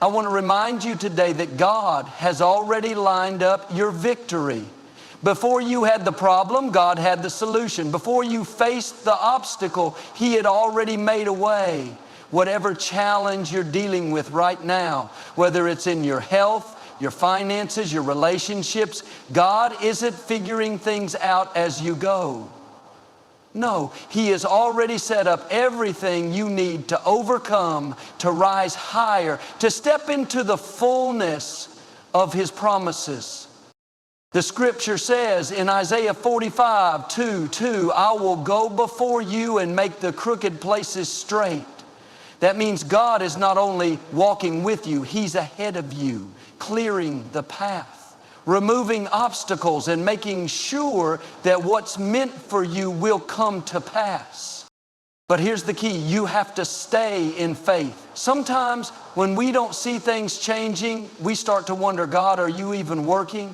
I want to remind you today that God has already lined up your victory. Before you had the problem, God had the solution. Before you faced the obstacle, He had already made a way. Whatever challenge you're dealing with right now, whether it's in your health, your finances, your relationships, God isn't figuring things out as you go. No, He has already set up everything you need to overcome, to rise higher, to step into the fullness of His promises. The scripture says in Isaiah 45:2, I will go before you and make the crooked places straight. That means God is not only walking with you, He's ahead of you, clearing the path, removing obstacles and making sure that what's meant for you will come to pass. But here's the key, you have to stay in faith. Sometimes when we don't see things changing, we start to wonder, God, are you even working?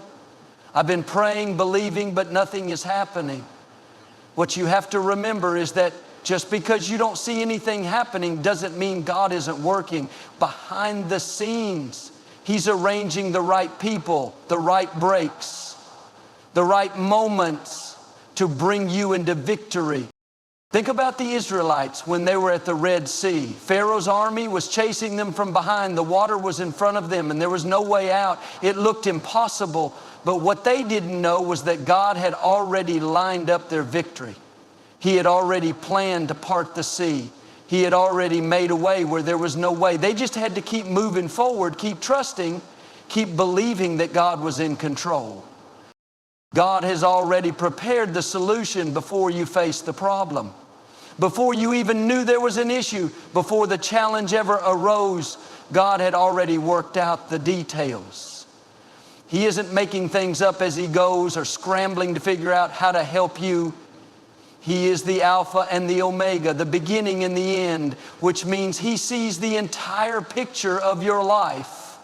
I've been praying, believing, but nothing is happening. What you have to remember is that just because you don't see anything happening doesn't mean God isn't working. Behind the scenes, He's arranging the right people, the right breaks, the right moments to bring you into victory. Think about the Israelites when they were at the Red Sea. Pharaoh's army was chasing them from behind. The water was in front of them and there was no way out. It looked impossible. But what they didn't know was that God had already lined up their victory. He had already planned to part the sea. He had already made a way where there was no way. They just had to keep moving forward, keep trusting, keep believing that God was in control. God has already prepared the solution before you faced the problem. Before you even knew there was an issue, before the challenge ever arose, God had already worked out the details. He isn't making things up as He goes or scrambling to figure out how to help you. He is the Alpha and the Omega, the beginning and the end, which means He sees the entire picture of your life.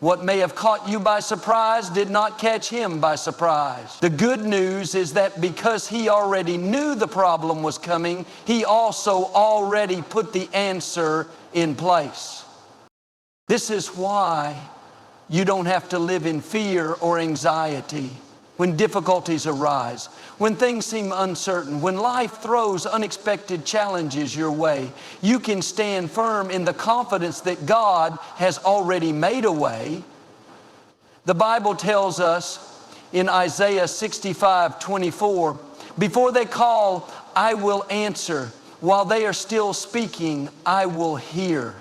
What may have caught you by surprise did not catch Him by surprise. The good news is that because He already knew the problem was coming, He also already put the answer in place. This is why you don't have to live in fear or anxiety when difficulties arise, when things seem uncertain, when life throws unexpected challenges your way. You can stand firm in the confidence that God has already made a way. The Bible tells us in Isaiah 65:24, before they call, I will answer. While they are still speaking, I will hear.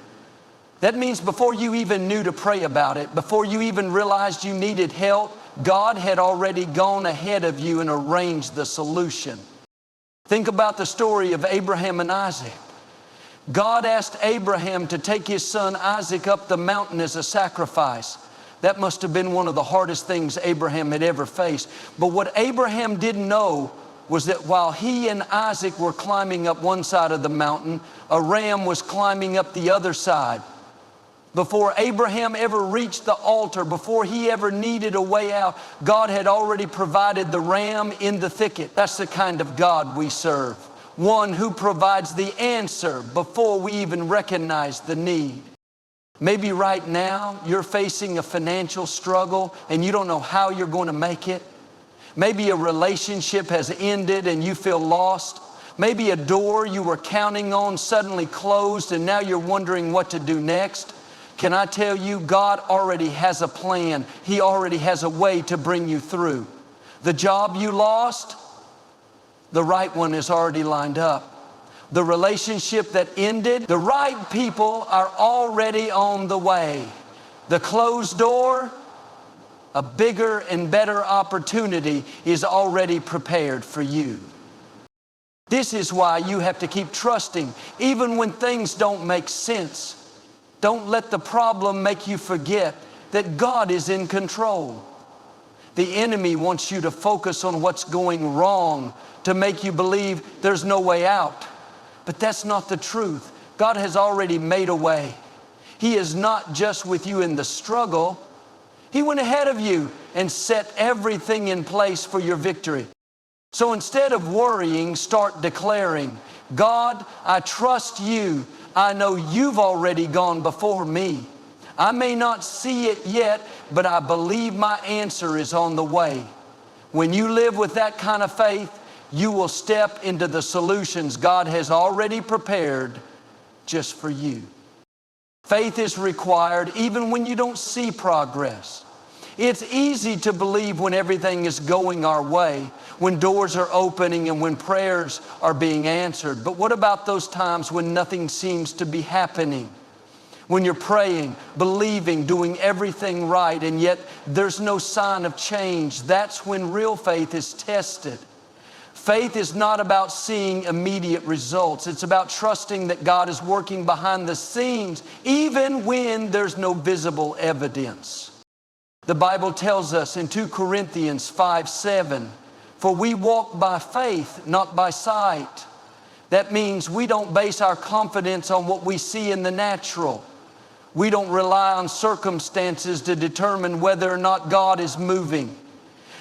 That means before you even knew to pray about it, before you even realized you needed help, God had already gone ahead of you and arranged the solution. Think about the story of Abraham and Isaac. God asked Abraham to take his son Isaac up the mountain as a sacrifice. That must have been one of the hardest things Abraham had ever faced. But what Abraham didn't know was that while he and Isaac were climbing up one side of the mountain, a ram was climbing up the other side. Before Abraham ever reached the altar, before he ever needed a way out, God had already provided the ram in the thicket. That's the kind of God we serve. One who provides the answer before we even recognize the need. Maybe right now you're facing a financial struggle and you don't know how you're going to make it. Maybe a relationship has ended and you feel lost. Maybe a door you were counting on suddenly closed and now you're wondering what to do next. Can I tell you, God already has a plan. He already has a way to bring you through. The job you lost, the right one is already lined up. The relationship that ended, the right people are already on the way. The closed door, a bigger and better opportunity is already prepared for you. This is why you have to keep trusting, even when things don't make sense. Don't let the problem make you forget that God is in control. The enemy wants you to focus on what's going wrong to make you believe there's no way out. But that's not the truth. God has already made a way. He is not just with you in the struggle. He went ahead of you and set everything in place for your victory. So instead of worrying, start declaring, God, I trust you. I know you've already gone before me. I may not see it yet, but I believe my answer is on the way. When you live with that kind of faith, you will step into the solutions God has already prepared just for you. Faith is required even when you don't see progress. It's easy to believe when everything is going our way, when doors are opening and when prayers are being answered. But what about those times when nothing seems to be happening? When you're praying, believing, doing everything right, and yet there's no sign of change. That's when real faith is tested. Faith is not about seeing immediate results. It's about trusting that God is working behind the scenes, even when there's no visible evidence. The Bible tells us in 2 Corinthians 5:7, "For we walk by faith, not by sight." That means we don't base our confidence on what we see in the natural. We don't rely on circumstances to determine whether or not God is moving.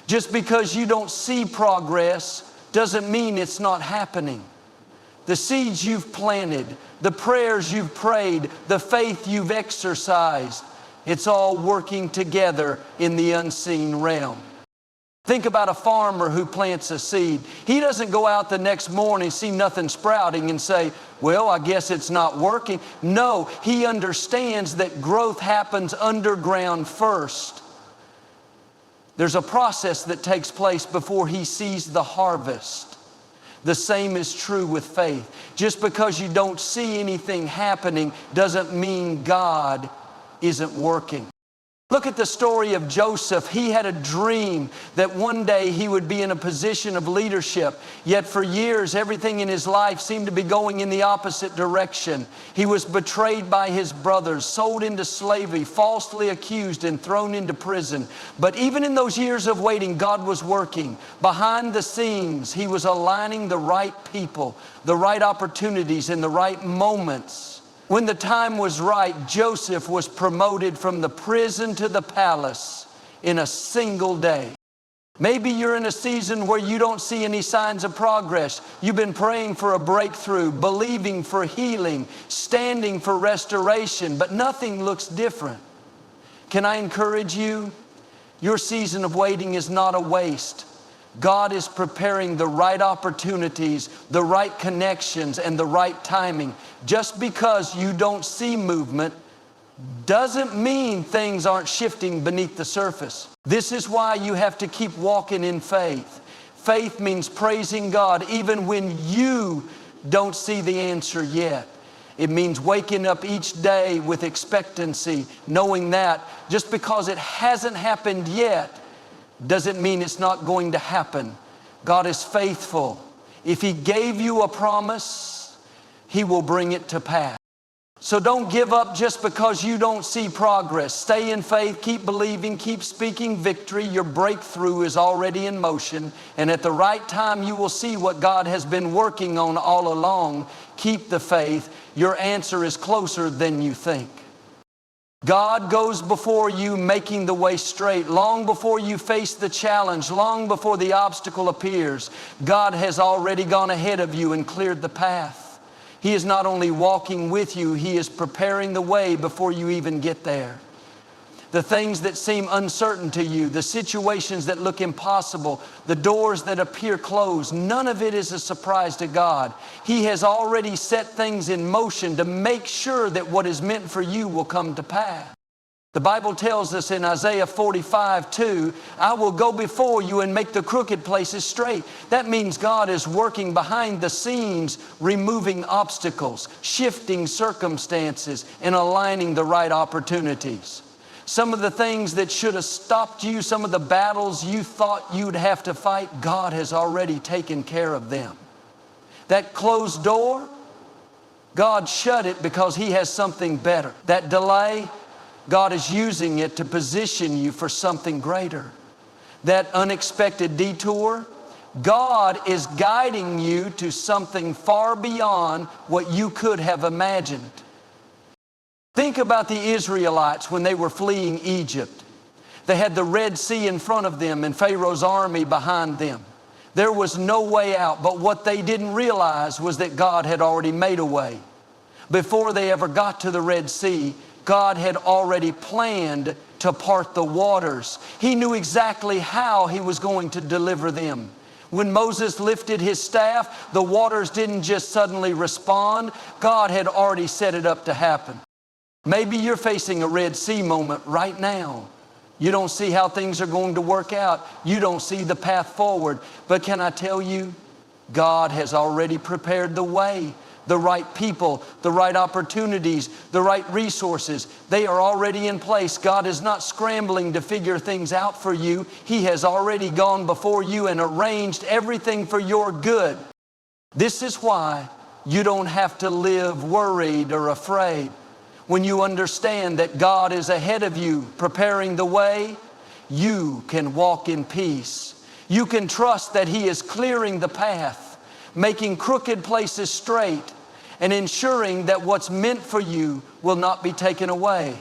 Just because you don't see progress doesn't mean it's not happening. The seeds you've planted, the prayers you've prayed, the faith you've exercised, it's all working together in the unseen realm. Think about a farmer who plants a seed. He doesn't go out the next morning, see nothing sprouting, and say, well, I guess it's not working. No, he understands that growth happens underground first. There's a process that takes place before he sees the harvest. The same is true with faith. Just because you don't see anything happening doesn't mean God isn't working. Look at the story of Joseph. He had a dream that one day he would be in a position of leadership. Yet for years, everything in his life seemed to be going in the opposite direction. He was betrayed by his brothers, sold into slavery, falsely accused, and thrown into prison. But even in those years of waiting, God was working. Behind the scenes, He was aligning the right people, the right opportunities, in the right moments. When the time was right, Joseph was promoted from the prison to the palace in a single day. Maybe you're in a season where you don't see any signs of progress. You've been praying for a breakthrough, believing for healing, standing for restoration, but nothing looks different. Can I encourage you? Your season of waiting is not a waste. God is preparing the right opportunities, the right connections, and the right timing. Just because you don't see movement doesn't mean things aren't shifting beneath the surface. This is why you have to keep walking in faith. Faith means praising God even when you don't see the answer yet. It means waking up each day with expectancy, knowing that just because it hasn't happened yet doesn't mean it's not going to happen. God is faithful. If He gave you a promise, He will bring it to pass. So don't give up just because you don't see progress. Stay in faith, keep believing, keep speaking victory. Your breakthrough is already in motion, and at the right time you will see what God has been working on all along. Keep the faith. Your answer is closer than you think. God goes before you, making the way straight. Long before you face the challenge, long before the obstacle appears, God has already gone ahead of you and cleared the path. He is not only walking with you, He is preparing the way before you even get there. The things that seem uncertain to you, the situations that look impossible, the doors that appear closed, none of it is a surprise to God. He has already set things in motion to make sure that what is meant for you will come to pass. The Bible tells us in Isaiah 45:2, I will go before you and make the crooked places straight. That means God is working behind the scenes, removing obstacles, shifting circumstances, and aligning the right opportunities. Some of the things that should have stopped you, some of the battles you thought you'd have to fight, God has already taken care of them. That closed door, God shut it because He has something better. That delay, God is using it to position you for something greater. That unexpected detour, God is guiding you to something far beyond what you could have imagined. Think about the Israelites when they were fleeing Egypt. They had the Red Sea in front of them and Pharaoh's army behind them. There was no way out, but what they didn't realize was that God had already made a way. Before they ever got to the Red Sea, God had already planned to part the waters. He knew exactly how He was going to deliver them. When Moses lifted his staff, the waters didn't just suddenly respond. God had already set it up to happen. Maybe you're facing a Red Sea moment right now. You don't see how things are going to work out. You don't see the path forward. But can I tell you, God has already prepared the way. The right people, the right opportunities, the right resources, they are already in place. God is not scrambling to figure things out for you. He has already gone before you and arranged everything for your good. This is why you don't have to live worried or afraid. When you understand that God is ahead of you, preparing the way, you can walk in peace. You can trust that He is clearing the path, making crooked places straight, and ensuring that what's meant for you will not be taken away.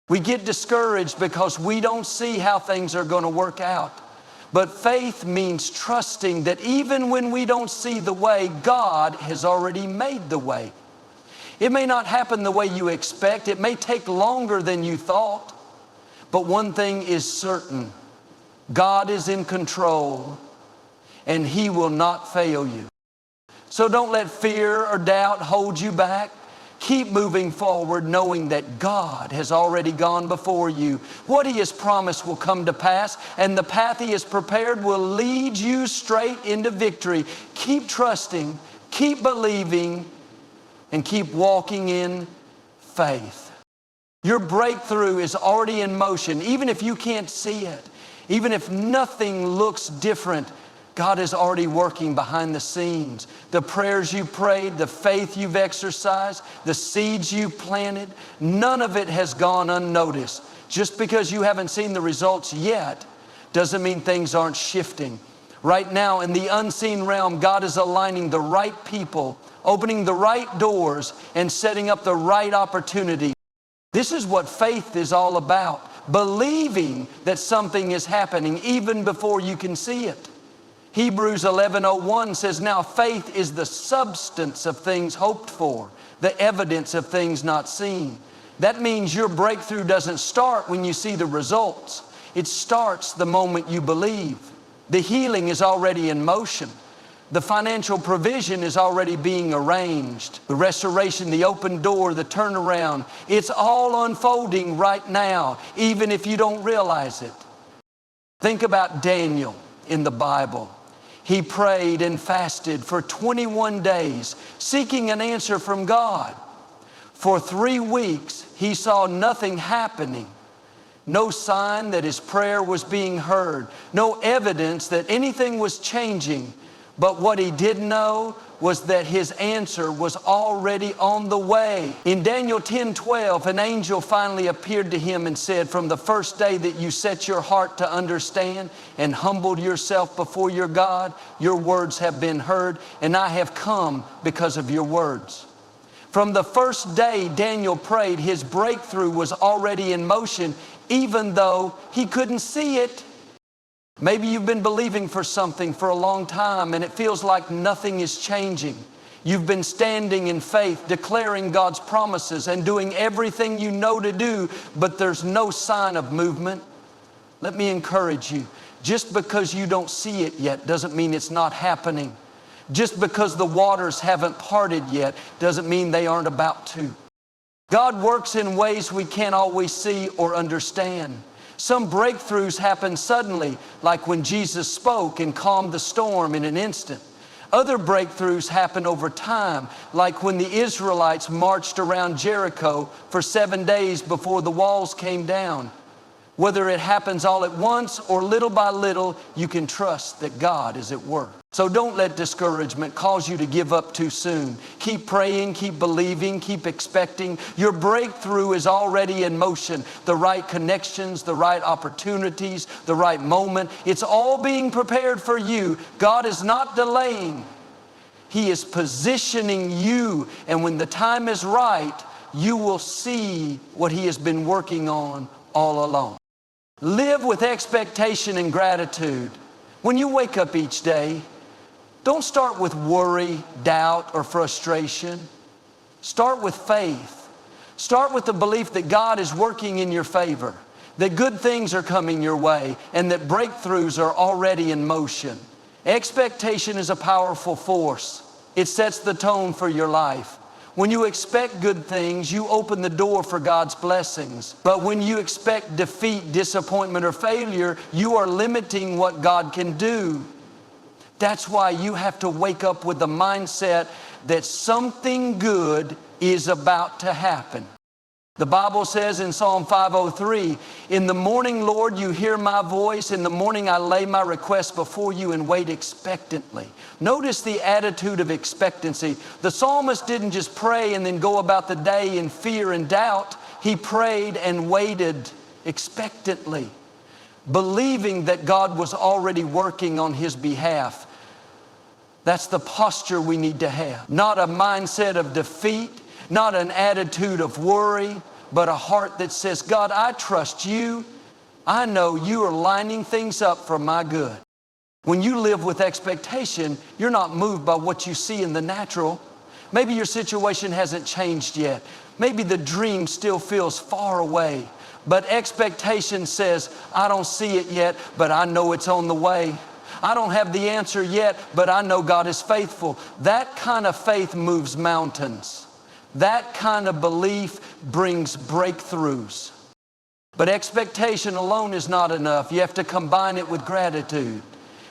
We get discouraged because we don't see how things are going to work out. But faith means trusting that even when we don't see the way, God has already made the way. It may not happen the way you expect. It may take longer than you thought. But one thing is certain. God is in control, and He will not fail you. So don't let fear or doubt hold you back. Keep moving forward knowing that God has already gone before you. What He has promised will come to pass, and the path He has prepared will lead you straight into victory. Keep trusting, keep believing, and keep walking in faith. Your breakthrough is already in motion, even if you can't see it. Even if nothing looks different, God is already working behind the scenes. The prayers you prayed, the faith you've exercised, the seeds you planted, none of it has gone unnoticed. Just because you haven't seen the results yet doesn't mean things aren't shifting. Right now in the unseen realm, God is aligning the right people, opening the right doors, and setting up the right opportunity. This is what faith is all about. Believing that something is happening even before you can see it. Hebrews 11:01 says, now faith is the substance of things hoped for, the evidence of things not seen. That means your breakthrough doesn't start when you see the results. It starts the moment you believe. The healing is already in motion. The financial provision is already being arranged. The restoration, the open door, the turnaround, it's all unfolding right now, even if you don't realize it. Think about Daniel in the Bible. He prayed and fasted for 21 days, seeking an answer from God. For 3 weeks, he saw nothing happening. No sign that his prayer was being heard. No evidence that anything was changing. But what he did know was that his answer was already on the way. In Daniel 10:12, an angel finally appeared to him and said, from the first day that you set your heart to understand and humbled yourself before your God, your words have been heard, and I have come because of your words. From the first day Daniel prayed, his breakthrough was already in motion, even though he couldn't see it. Maybe you've been believing for something for a long time and it feels like nothing is changing. You've been standing in faith, declaring God's promises and doing everything you know to do, but there's no sign of movement. Let me encourage you. Just because you don't see it yet doesn't mean it's not happening. Just because the waters haven't parted yet doesn't mean they aren't about to. God works in ways we can't always see or understand. Some breakthroughs happen suddenly, like when Jesus spoke and calmed the storm in an instant. Other breakthroughs happen over time, like when the Israelites marched around Jericho for 7 days before the walls came down. Whether it happens all at once or little by little, you can trust that God is at work. So don't let discouragement cause you to give up too soon. Keep praying, keep believing, keep expecting. Your breakthrough is already in motion. The right connections, the right opportunities, the right moment. It's all being prepared for you. God is not delaying. He is positioning you. And when the time is right, you will see what He has been working on all along. Live with expectation and gratitude. When you wake up each day, don't start with worry, doubt, or frustration. Start with faith. Start with the belief that God is working in your favor, that good things are coming your way, and that breakthroughs are already in motion. Expectation is a powerful force. It sets the tone for your life. When you expect good things, you open the door for God's blessings. But when you expect defeat, disappointment, or failure, you are limiting what God can do. That's why you have to wake up with the mindset that something good is about to happen. The Bible says in Psalm 503, "In the morning, Lord, you hear my voice. In the morning I lay my request before you and wait expectantly." Notice the attitude of expectancy. The psalmist didn't just pray and then go about the day in fear and doubt. He prayed and waited expectantly, believing that God was already working on his behalf. That's the posture we need to have. Not a mindset of defeat, not an attitude of worry, but a heart that says, God, I trust you. I know you are lining things up for my good. When you live with expectation, you're not moved by what you see in the natural. Maybe your situation hasn't changed yet. Maybe the dream still feels far away. But expectation says, I don't see it yet, but I know it's on the way. I don't have the answer yet, but I know God is faithful. That kind of faith moves mountains. That kind of belief brings breakthroughs. But expectation alone is not enough. You have to combine it with gratitude.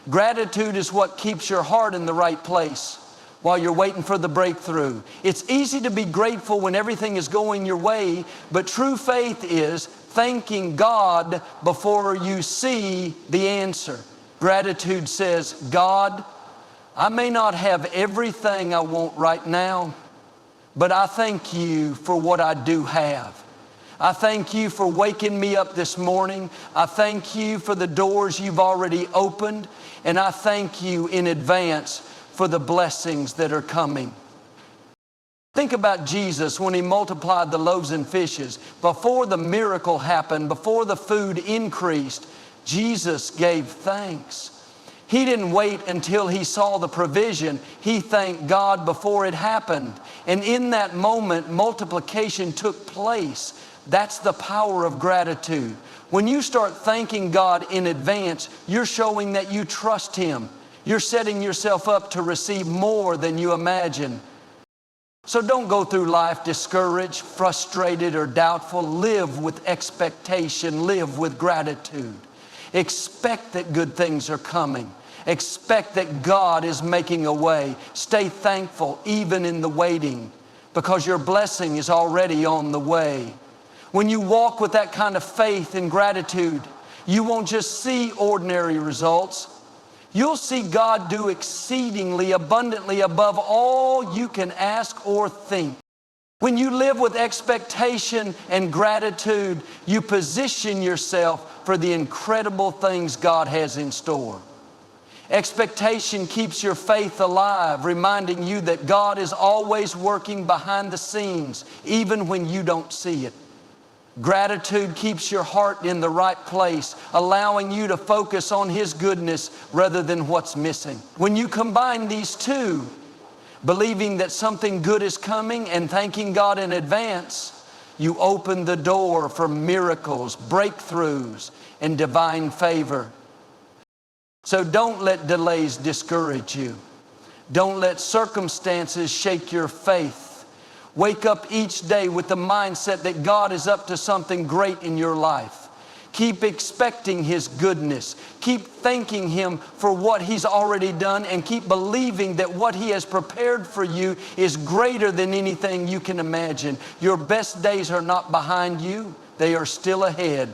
Gratitude is what keeps your heart in the right place while you're waiting for the breakthrough. It's easy to be grateful when everything is going your way, but true faith is thanking God before you see the answer. Gratitude says, God, I may not have everything I want right now, but I thank you for what I do have. I thank you for waking me up this morning. I thank you for the doors you've already opened, and I thank you in advance for the blessings that are coming. Think about Jesus when he multiplied the loaves and fishes. Before the miracle happened, before the food increased, Jesus gave thanks. He didn't wait until he saw the provision. He thanked God before it happened. And in that moment, multiplication took place. That's the power of gratitude. When you start thanking God in advance, you're showing that you trust him. You're setting yourself up to receive more than you imagine. So don't go through life discouraged, frustrated, or doubtful. Live with expectation. Live with gratitude. Expect that good things are coming. Expect that God is making a way. Stay thankful even in the waiting, because your blessing is already on the way. When you walk with that kind of faith and gratitude, you won't just see ordinary results. You'll see God do exceedingly abundantly above all you can ask or think. When you live with expectation and gratitude, you position yourself for the incredible things God has in store. Expectation keeps your faith alive, reminding you that God is always working behind the scenes, even when you don't see it. Gratitude keeps your heart in the right place, allowing you to focus on his goodness rather than what's missing. When you combine these two, believing that something good is coming and thanking God in advance, you open the door for miracles, breakthroughs, and divine favor. So don't let delays discourage you. Don't let circumstances shake your faith. Wake up each day with the mindset that God is up to something great in your life. Keep expecting his goodness. Keep thanking him for what he's already done, and keep believing that what he has prepared for you is greater than anything you can imagine. Your best days are not behind you. They are still ahead.